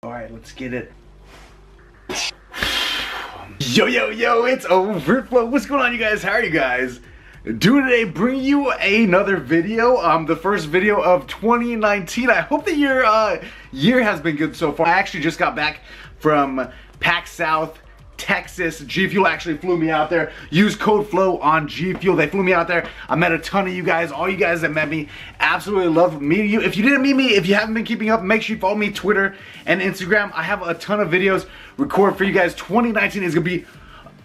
Alright, let's get it. Yo, yo, yo, it's Overflow. What's going on, you guys? How are you guys doing today? Bringing you another video, the first video of 2019. I hope that your year has been good so far. I actually just got back from PAX South, Texas. G Fuel actually flew me out there. Use code FLOW on G Fuel. They flew me out there. I met a ton of you guys. All you guys that met me, absolutely love meeting you. If you didn't meet me, if you haven't been keeping up, make sure you follow me Twitter and Instagram. I have a ton of videos recorded for you guys. 2019 is gonna be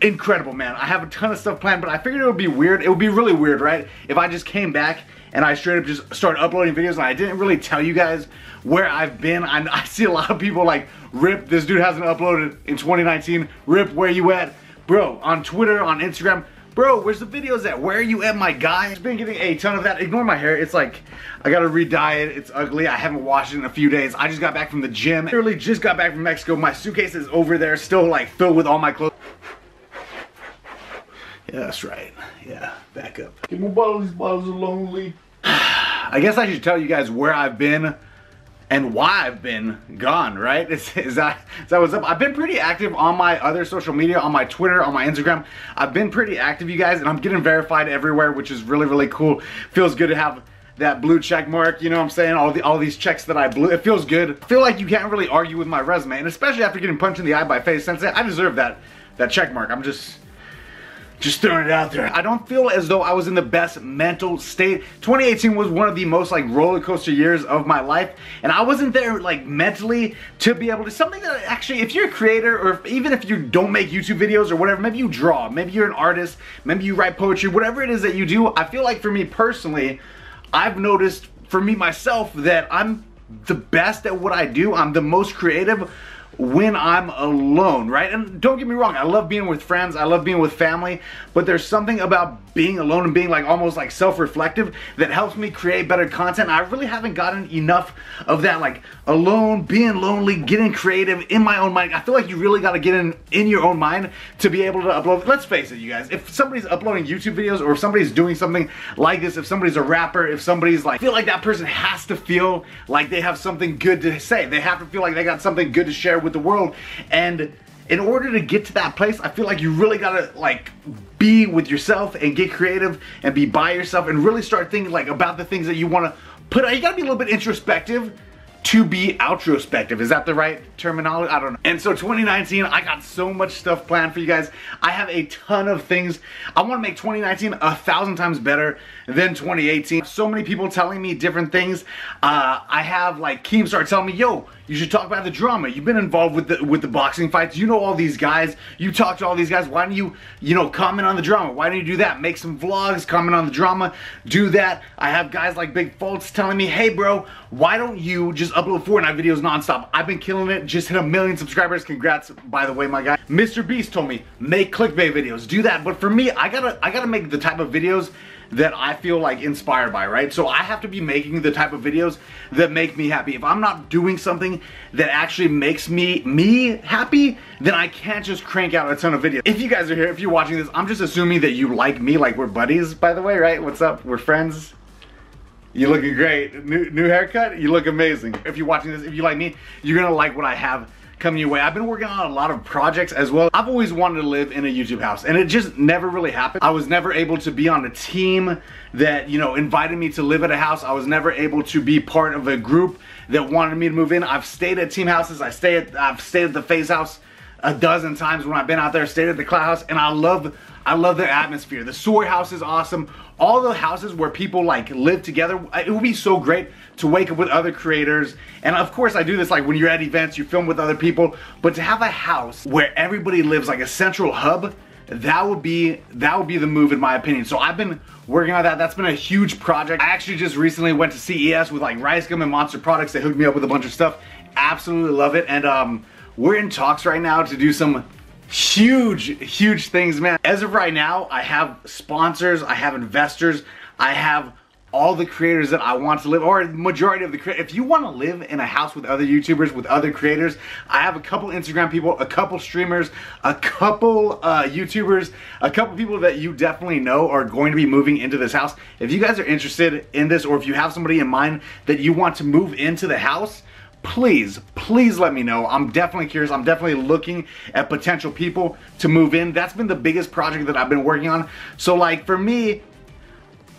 incredible, man. I have a ton of stuff planned, but I figured it would be weird. It would be really weird, right? If I just came back and I straight up just started uploading videos and I didn't really tell you guys where I've been. I see a lot of people like, Rip, this dude hasn't uploaded in 2019. Rip, where you at? Bro, on Twitter, on Instagram, bro, where's the videos at? Where are you at, my guy? I've been getting a ton of that. Ignore my hair. It's like, I gotta re-dye it. It's ugly. I haven't washed it in a few days. I just got back from the gym. Literally just got back from Mexico. My suitcase is over there, still like filled with all my clothes. Yeah, that's right. Yeah, back up. Get my bottles, these bottles are lonely. I guess I should tell you guys where I've been and why I've been gone, right? Is that what's up? I've been pretty active on my other social media, on my Twitter, on my Instagram. I've been pretty active, you guys, and I'm getting verified everywhere, which is really, really cool. Feels good to have that blue check mark, you know what I'm saying? All these checks that I blew, it feels good. I feel like you can't really argue with my resume, and especially after getting punched in the eye by Face Sensei, I deserve that check mark. I'm just throwing it out there. I don't feel as though I was in the best mental state. 2018 was one of the most like roller coaster years of my life, and I wasn't there like mentally to be able to, something that actually, if you're a creator, or even if you don't make YouTube videos or whatever, maybe you draw, maybe you're an artist, maybe you write poetry, whatever it is that you do, I feel like for me personally, I've noticed for me myself that I'm the best at what I do. I'm the most creative when I'm alone, right? And don't get me wrong, I love being with friends, I love being with family, but there's something about being alone and being like almost like self-reflective that helps me create better content. I really haven't gotten enough of that, like alone, being lonely, getting creative in my own mind. I feel like you really gotta get in your own mind to be able to upload. Let's face it, you guys, if somebody's uploading YouTube videos, or if somebody's doing something like this, if somebody's a rapper, if somebody's like, I feel like that person has to feel like they have something good to say. They have to feel like they got something good to share with the world. And in order to get to that place, I feel like you really gotta like be with yourself and get creative and be by yourself and really start thinking like about the things that you want to put out. You gotta be a little bit introspective to be outrospective. Is that the right terminology? I don't know. And so 2019, I got so much stuff planned for you guys. I have a ton of things. I want to make 2019 1,000 times better than 2018. So many people telling me different things. I have like Keem started telling me, yo, you should talk about the drama. You've been involved with the boxing fights. You know all these guys. You talk to all these guys. Why don't you know, comment on the drama? Why don't you do that? Make some vlogs, comment on the drama, do that. I have guys like Big Faults telling me, hey bro, why don't you just upload Fortnite videos nonstop? I've been killing it. Just hit 1 million subscribers. Congrats, by the way, my guy. Mr. Beast told me, make clickbait videos. Do that. But for me, I gotta make the type of videos that I feel like inspired by, right? So I have to be making the type of videos that make me happy. If I'm not doing something that actually makes me happy, then I can't just crank out a ton of videos. If you guys are here, if you're watching this, I'm just assuming that you like me, like we're buddies, by the way, right? What's up? We're friends. You looking great. New haircut? You look amazing. If you're watching this, if you like me, you're gonna like what I have coming your way. I've been working on a lot of projects as well. I've always wanted to live in a YouTube house, and it just never really happened. I was never able to be on a team that, you know, invited me to live at a house. I was never able to be part of a group that wanted me to move in. I've stayed at team houses. I've stayed at the Phase House a dozen times when I've been out there, stayed at the Cloud House, and I love the atmosphere. The Soy House is awesome. All the houses where people like live together, it would be so great to wake up with other creators. And of course I do this like when you're at events, you film with other people, but to have a house where everybody lives, like a central hub, that would be the move in my opinion. So I've been working on that. That's been a huge project. I actually just recently went to CES with like Rice Gum and Monster Products. They hooked me up with a bunch of stuff. Absolutely love it. And we're in talks right now to do some huge things, man. As of right now, I have sponsors, I have investors, I have all the creators that I want to live, or majority of the creators. If you want to live in a house with other YouTubers, with other creators, I have a couple Instagram people, a couple streamers, a couple YouTubers, a couple people that you definitely know are going to be moving into this house. If you guys are interested in this, or if you have somebody in mind that you want to move into the house, please let me know. I'm definitely curious. I'm definitely looking at potential people to move in. That's been the biggest project that I've been working on. So like for me,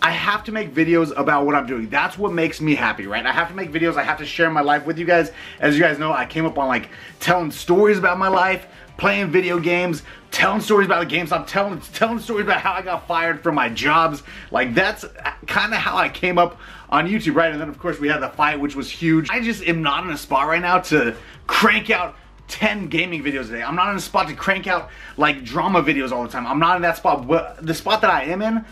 I have to make videos about what I'm doing. That's what makes me happy, right? I have to make videos. I have to share my life with you guys. As you guys know, I came up on like telling stories about my life, playing video games, telling stories about the games. I'm telling stories about how I got fired from my jobs. Like that's kind of how I came up on YouTube, right? And then of course we had the fight, which was huge. I just am not in a spot right now to crank out 10 gaming videos a day. I'm not in a spot to crank out like drama videos all the time. I'm not in that spot. But the spot that I am in,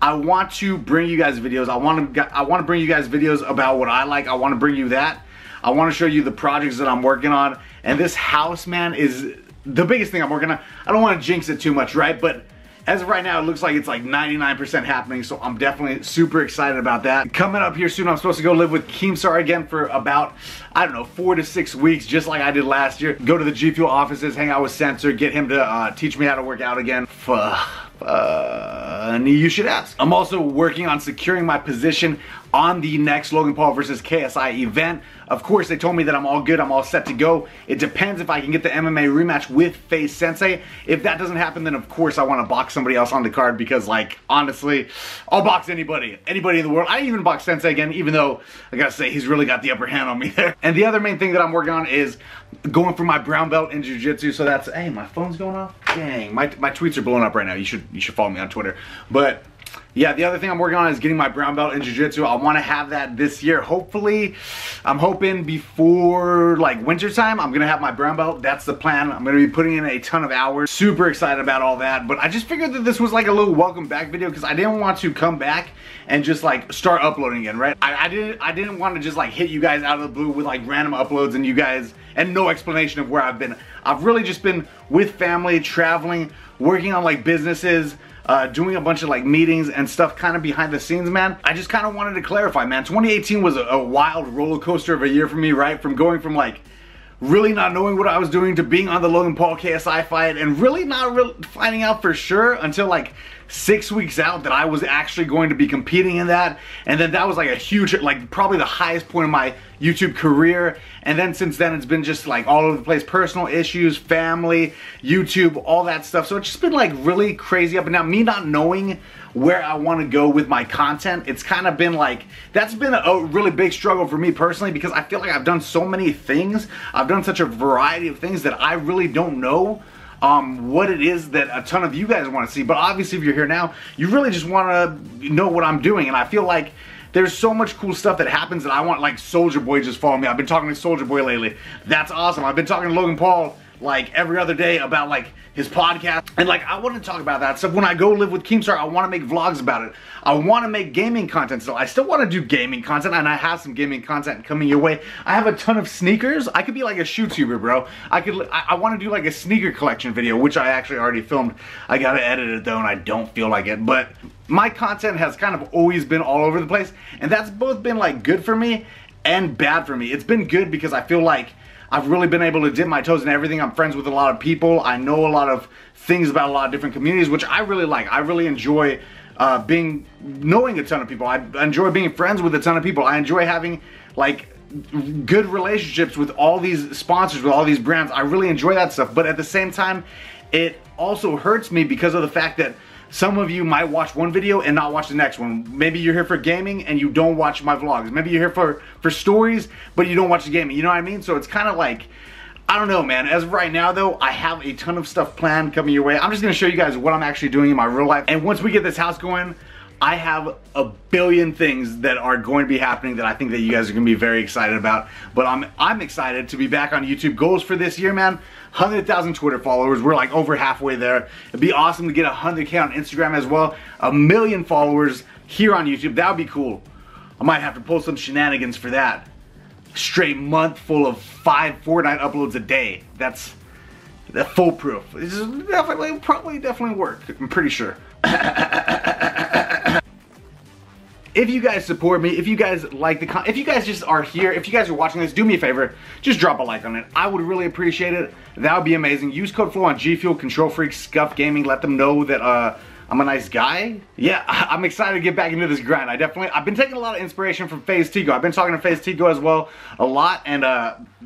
I want to bring you guys videos. I want to bring you guys videos about what I like. I want to bring you that. I want to show you the projects that I'm working on. And this house, man, is the biggest thing I'm working on. I don't want to jinx it too much, right? But as of right now, it looks like it's like 99% happening, so I'm definitely super excited about that. Coming up here soon, I'm supposed to go live with Keemstar again for about, I don't know, 4 to 6 weeks, just like I did last year. Go to the G Fuel offices, hang out with Sensor, get him to teach me how to work out again. And you should ask. I'm also working on securing my position on the next Logan Paul versus KSI event. Of course, they told me that I'm all good, I'm all set to go. It depends if I can get the MMA rematch with Face Sensei. If that doesn't happen, then of course I want to box somebody else on the card because, like, honestly, I'll box anybody in the world. I even box Sensei again, even though I gotta say he's really got the upper hand on me there. And the other main thing that I'm working on is going for my brown belt in jiu-jitsu. So that's, hey, my phone's going off. Dang, my tweets are blowing up right now. You should follow me on Twitter. But yeah, the other thing I'm working on is getting my brown belt in jiu-jitsu. I want to have that this year. Hopefully, I'm hoping before like winter time, I'm gonna have my brown belt. That's the plan. I'm gonna be putting in a ton of hours. Super excited about all that. But I just figured that this was like a little welcome back video because I didn't want to come back and just like start uploading again, right? I didn't want to just like hit you guys out of the blue with like random uploads and you guys and no explanation of where I've been. I've really just been with family, traveling, working on like businesses, doing a bunch of like meetings and stuff kind of behind the scenes, man. I just kind of wanted to clarify, man. 2018 was a wild roller coaster of a year for me, right? From going from like really not knowing what I was doing to being on the Logan Paul KSI fight and really not finding out for sure until like 6 weeks out that I was actually going to be competing in that. And then that was like a huge, like probably the highest point of my YouTube career. And then since then it's been just like all over the place, personal issues, family, YouTube, all that stuff. So it's just been like really crazy up and down. Me not knowing where I want to go with my content, it's kind of been like, that's been a really big struggle for me personally because I feel like I've done so many things. I've done such a variety of things that I really don't know what it is that a ton of you guys want to see. But obviously if you're here now, you really just want to know what I'm doing. And I feel like there's so much cool stuff that happens that I want, like Soulja Boy just following me. I've been talking to Soulja Boy lately. That's awesome. I've been talking to Logan Paul like every other day about like his podcast. And like I want to talk about that stuff. When I go live with Keemstar, I want to make vlogs about it. I want to make gaming content still. I still want to do gaming content and I have some gaming content coming your way. I have a ton of sneakers. I could be like a shoe tuber, bro. I want to do like a sneaker collection video, which I actually already filmed. I got to edit it though and I don't feel like it. But my content has kind of always been all over the place. And that's both been like good for me and bad for me. It's been good because I feel like I've really been able to dip my toes in everything. I'm friends with a lot of people. I know a lot of things about a lot of different communities, which I really like. I really enjoy knowing a ton of people. I enjoy being friends with a ton of people. I enjoy having like good relationships with all these sponsors, with all these brands. I really enjoy that stuff. But at the same time, it also hurts me because of the fact that some of you might watch one video and not watch the next one. Maybe you're here for gaming and you don't watch my vlogs. Maybe you're here for stories, but you don't watch the gaming. You know what I mean? So it's kind of like, I don't know, man. As of right now, though, I have a ton of stuff planned coming your way. I'm just going to show you guys what I'm actually doing in my real life. And once we get this house going, I have a billion things that are going to be happening that I think that you guys are going to be very excited about. But I'm excited to be back on YouTube. Goals for this year, man. 100,000 Twitter followers. We're like over halfway there. It'd be awesome to get 100K on Instagram as well. 1 million followers here on YouTube. That would be cool. I might have to pull some shenanigans for that. Straight month full of 5 Fortnite uploads a day. That's foolproof. It's definitely work. I'm pretty sure. If you guys support me, if you guys like the if you guys just are here, if you guys are watching this, do me a favor, just drop a like on it. I would really appreciate it. That would be amazing. Use code FLOW on G Fuel, Kontrol Freek, SCUF Gaming. Let them know that I'm a nice guy. Yeah, I'm excited to get back into this grind. I've been taking a lot of inspiration from FaZe Tigo. I've been talking to FaZe Tigo as well a lot, and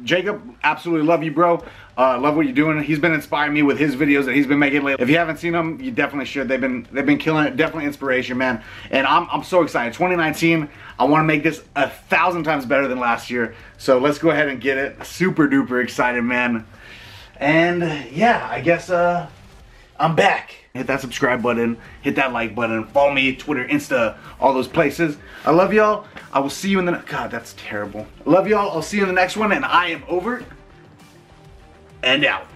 Jacob, absolutely love you, bro. Love what you're doing. He's been inspiring me with his videos that he's been making lately. If you haven't seen them, you definitely should. They've been killing it. Definitely inspiration, man. And I'm so excited. 2019, I want to make this 1,000 times better than last year. So let's go ahead and get it. Super duper excited, man. And yeah, I guess I'm back. Hit that subscribe button, hit that like button, follow me, Twitter, Insta, all those places. I love y'all. I will see you in the God, that's terrible. I love y'all. I'll see you in the next one, and I am over and out.